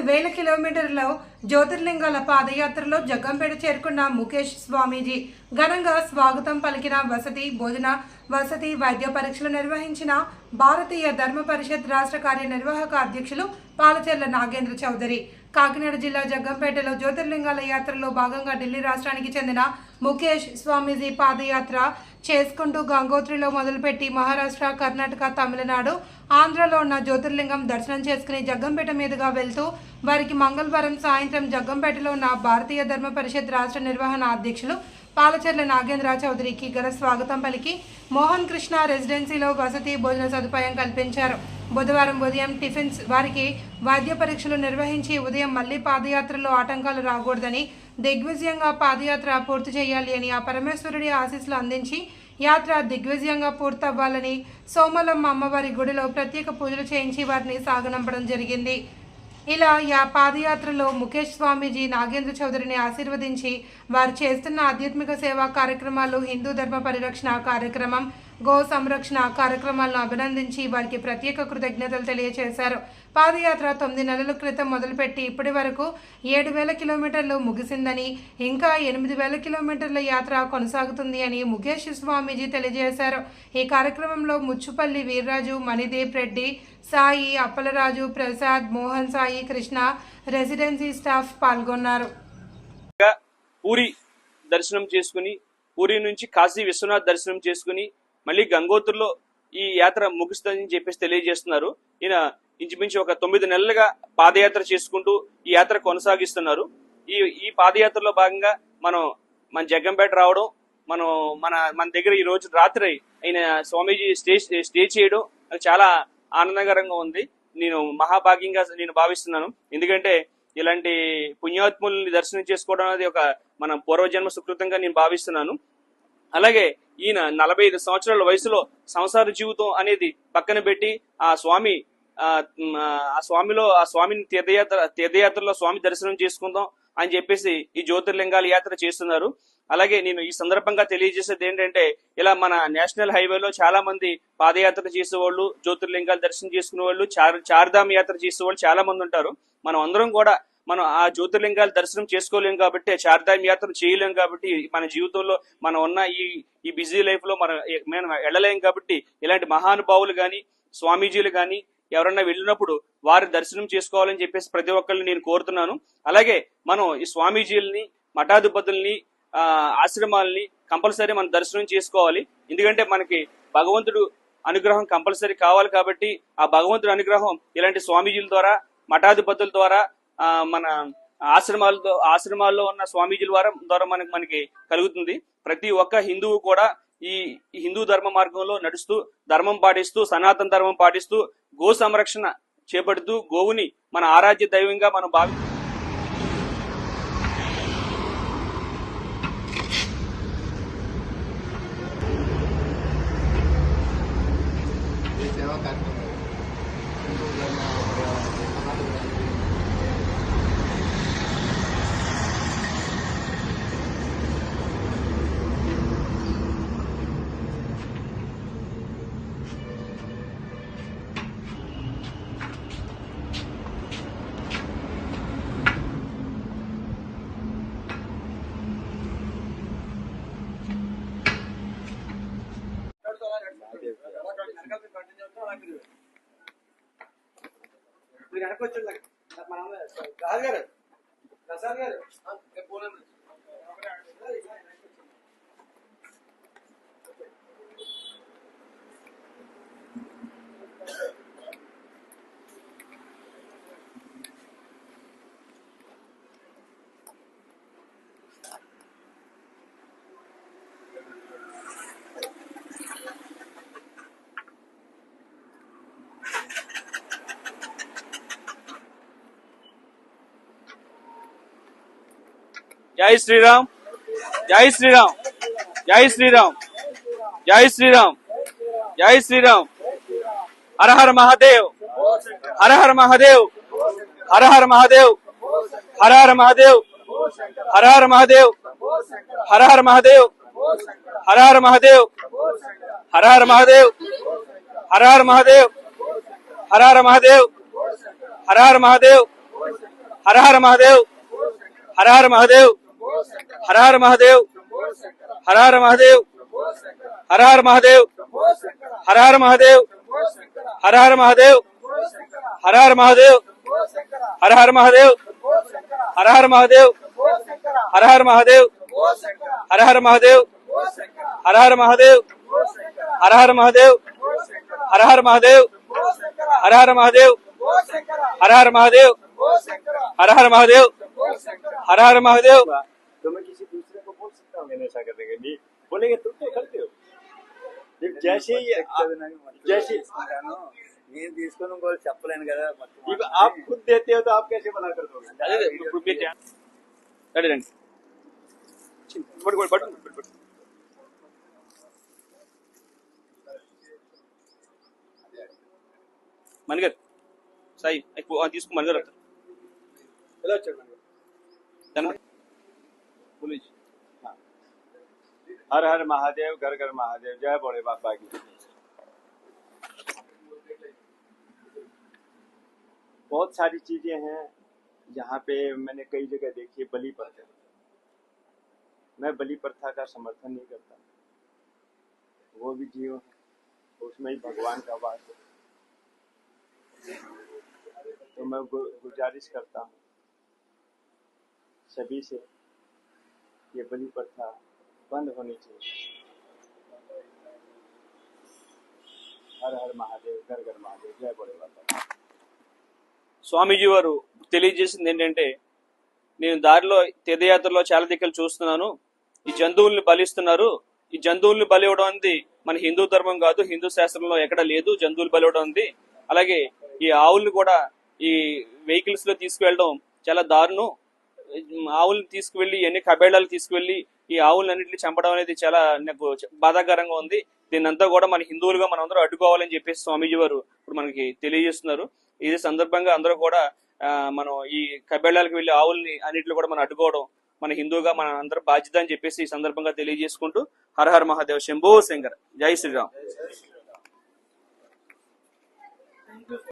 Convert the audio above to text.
5,000 కిలోమీటర్ల జ్యోతిర్లింగాల పాదయాత్రలో జగ్గంపేట చేరుకున్న ముఖేష్ స్వామీజీ ఘనంగా స్వాగతం పలికిన వసతి భోజన వసతి వైద్య పరీక్షలు నిర్వహించిన భారతీయ ధర్మ పరిషత్ రాష్ట్ర కార్యనిర్వాహక అధ్యక్షులు పాలచెర్ల నాగేంద్ర చౌదరి. కాకినాడ జిల్లా జగ్గంపేటలో జ్యోతిర్లింగాల యాత్రలో భాగంగా ఢిల్లీ రాష్ట్రానికి చెందిన ముఖేష్ స్వామీజీ పాదయాత్ర చేసుకుంటూ గంగోత్రిలో మొదలుపెట్టి మహారాష్ట్ర, కర్ణాటక, తమిళనాడు, ఆంధ్రలో ఉన్న జ్యోతిర్లింగం దర్శనం చేసుకుని జగ్గంపేట మీదుగా వెళ్తూ వారికి మంగళవారం సాయంత్రం జగ్గంపేటలో ఉన్న భారతీయ ధర్మ పరిషత్ రాష్ట్ర నిర్వహణ అధ్యక్షులు పాలచెర్ల నాగేంద్ర చౌదరికి ఘన స్వాగతం పలికి మోహన్ కృష్ణ రెసిడెన్సీలో వసతి భోజన సదుపాయం కల్పించారు. బుధవారం ఉదయం టిఫిన్స్, వారికి వైద్య పరీక్షలు నిర్వహించి ఉదయం మళ్లీ పాదయాత్రలో ఆటంకాలు రాకూడదని, దిగ్విజయంగా పాదయాత్ర పూర్తి చేయాలి అని ఆ పరమేశ్వరుడి ఆశీస్సులు అందించి యాత్ర దిగ్విజయంగా పూర్తవ్వాలని సోమలమ్మ అమ్మవారి గుడిలో ప్రత్యేక పూజలు చేయించి వారిని సాగనంపడం జరిగింది. ఇలా పాదయాత్రలో ముఖేష్ స్వామీజీ నాగేంద్ర చౌదరిని ఆశీర్వదించి వారు చేస్తున్న ఆధ్యాత్మిక సేవా కార్యక్రమాలు, హిందూ ధర్మ పరిరక్షణ కార్యక్రమం, గో సంరక్షణ కార్యక్రమాలను అభినందించి వారికి ప్రత్యేక కృతజ్ఞతలు తెలియజేశారు. పాదయాత్ర 9 నెలల క్రితం మొదలుపెట్టి ఇప్పటి వరకు 7,000 కిలోమీటర్లు ముగిసిందని, ఇంకా 8,000 కిలోమీటర్ల యాత్ర కొనసాగుతుంది అని ముఖేష్ స్వామీజీ తెలియజేశారు. ఈ కార్యక్రమంలో ముచ్చుపల్లి వీర్రాజు, మణిదీప్ రెడ్డి, సాయి, అప్పలరాజు, ప్రసాద్, మోహన్ సాయి, కృష్ణ, రెసిడెన్సీ స్టాఫ్ పాల్గొన్నారు. పూరి దర్శనం చేసుకుని, పూరి నుంచి కాశీ విశ్వనాథ్ దర్శనం చేసుకుని మళ్ళీ గంగోత్రిలో ఈ యాత్ర ముగుస్తుందని చెప్పేసి తెలియజేస్తున్నారు. ఈయన ఇంచుమించు ఒక 9 నెలలుగా పాదయాత్ర చేసుకుంటూ ఈ యాత్ర కొనసాగిస్తున్నారు. ఈ పాదయాత్రలో భాగంగా మన జగ్గంపేట రావడం, మన దగ్గర ఈ రోజు రాత్రి ఆయన స్వామీజీ స్టే చేయడం చాలా ఆనందకరంగా ఉంది. నేను మహాభాగ్యంగా భావిస్తున్నాను. ఎందుకంటే ఇలాంటి పుణ్యాత్ముల్ని దర్శనం చేసుకోవడం అనేది ఒక మన పూర్వజన్మ సుకృతంగా నేను భావిస్తున్నాను. అలాగే ఈయన 45 సంవత్సరాల వయసులో సంసార జీవితం అనేది పక్కన పెట్టి ఆ స్వామిని తీర్థయాత్రలో స్వామి దర్శనం చేసుకుందాం అని చెప్పేసి ఈ జ్యోతిర్లింగాల యాత్ర చేస్తున్నారు. అలాగే నేను ఈ సందర్భంగా తెలియజేసేది ఏంటంటే, ఇలా మన నేషనల్ హైవేలో చాలా మంది పాదయాత్ర చేసేవాళ్ళు, జ్యోతిర్లింగాలు దర్శనం చేసుకునే వాళ్ళు, చార్ధామ్ యాత్ర చేసేవాళ్ళు చాలా మంది ఉంటారు. మనం అందరం కూడా ఆ జ్యోతిర్లింగాలు దర్శనం చేసుకోలేం కాబట్టి, చార్ధామ్ యాత్ర చేయలేం కాబట్టి, మన జీవితంలో మనం ఉన్న ఈ బిజీ లైఫ్ లో మనం వెళ్ళలేం కాబట్టి, ఇలాంటి మహానుభావులు గాని, స్వామీజీలు గాని ఎవరన్నా వెళ్ళినప్పుడు వారి దర్శనం చేసుకోవాలని చెప్పేసి ప్రతి ఒక్కరిని నేను కోరుతున్నాను. అలాగే మనం ఈ స్వామీజీలని, మఠాధిపతుల్ని, ఆశ్రమాలని కంపల్సరీ మనం దర్శనం చేసుకోవాలి. ఎందుకంటే మనకి భగవంతుడు అనుగ్రహం కంపల్సరీ కావాలి కాబట్టి, ఆ భగవంతుడి అనుగ్రహం ఇలాంటి స్వామీజీల ద్వారా, మఠాధిపతుల ద్వారా, మన ఆశ్రమాల్లో ఉన్న స్వామీజీల ద్వారా మనకి కలుగుతుంది. ప్రతి ఒక్క హిందువు కూడా ఈ హిందూ ధర్మ మార్గంలో నడుస్తూ, ధర్మం పాటిస్తూ, సనాతన ధర్మం పాటిస్తూ, గో సంరక్షణ చేపడుతూ, గోవుని మన ఆరాధ్య దైవంగా మనం భావిస్తాం. మీరు వెనకొచ్చింది ప్రసాద్ గారు జై శ్రీరామ్, జై శ్రీరామ్, జై శ్రీరామ్, జై శ్రీరామ్, జై శ్రీరామ్. హర హర మహాదేవ్, హర హర మహాదేవ్, హర హర మహాదేవ్, హర హర మహాదేవ్, హర హర మహాదేవ్, హర హర మహాదేవ్, హర హర మహాదేవ్, హర హర మహాదేవ్, హర హర మహాదేవ్, హర హర మహాదేవ్, హర హర మహాదేవ్, హర హర మహాదేవ్ హర హర మహాదేవ్ హర హర మహాదేవ్ హర హర మహాదేవ్ హర హర మహాదేవ్ హర హర మహాదేవ్ హర హర మహాదేవ్ హర హర మహాదేవ్ హర హర మహాదేవ్ హర హర మహాదేవ్ హర హర మహాదేవ్ హర హర మహాదేవ్ హర హర మహాదేవ్ హర హర మహాదేవ్ హర హర మహాదేవ్ హర హర మహాదేవ్ హర హర మహాదేవ్ హర హర మహాదేవ్ హర హర మహాదేవ్ तो मैं किसी दूसरे को बोल सकता हूँ मैंने ऐसा करने के लिए बोलेंगे तुम तो करते हो जैसे ही जैसे నేను తీసుకుని కూడా చెప్పలేను కదా अब आप खुद देते हो तो आप कैसे बना कर दोगे అదే ఇప్పుడు మీరు రండి రండి పట్టుకోండి పట్టుకోండి మణిగారు సాయి తీసుకో మణిగారు ఎలా వచ్చాడు పోలీస్ हर हर महादेव घर घर महादेव जय भोले बाबा की बहुत सारी चीजें हैं जहाँ पे मैंने कई जगह देखी बलि प्रथा मैं बलि प्रथा का समर्थन नहीं करता वो भी जीव है उसमें ही भगवान का वास है तो मैं गुजारिश करता हूँ सभी से ये बलि प्रथा बंद होनी चाहिए हर हर महादेव घर घर महादेव जय भोले बाबा స్వామీజీ వారు తెలియజేసింది ఏంటంటే నేను దారిలో తీర్థయాత్రలో చాలా దిక్కులు చూస్తున్నాను ఈ జంతువుల్ని బలిస్తున్నారు ఈ జంతువుల్ని బలి ఇవ్వడం అనేది మన హిందూ ధర్మం కాదు హిందూ శాస్త్రంలో ఎక్కడ లేదు జంతువులు బలి ఇవ్వడం ఉంది అలాగే ఈ ఆవుల్ని కూడా ఈ వెహికల్స్ లో తీసుకువెళ్ళడం చాలా దారుణం ఆవుల్ని తీసుకువెళ్ళి ఎన్ని కబేళాలు తీసుకువెళ్ళి ఈ ఆవులన్నింటినీ చంపడం అనేది చాలా నాకు బాధాకరంగా ఉంది దీన్నంతా కూడా మన హిందువులుగా మనం అందరూ అడ్డుకోవాలని చెప్పేసి స్వామీజీ వారు ఇప్పుడు మనకి తెలియజేస్తున్నారు ఈ సందర్భంగా అందరూ కూడా మనం ఈ కబేళాలకు వెళ్ళి ఆవుల్ని అన్నింటిలో కూడా మనం అడ్డుకోవడం మన హిందువుగా మన అందరూ బాధ్యత అని చెప్పేసి ఈ సందర్భంగా తెలియజేసుకుంటూ హర హర మహాదేవ్ శంభో శంకర్ జై శ్రీరామ్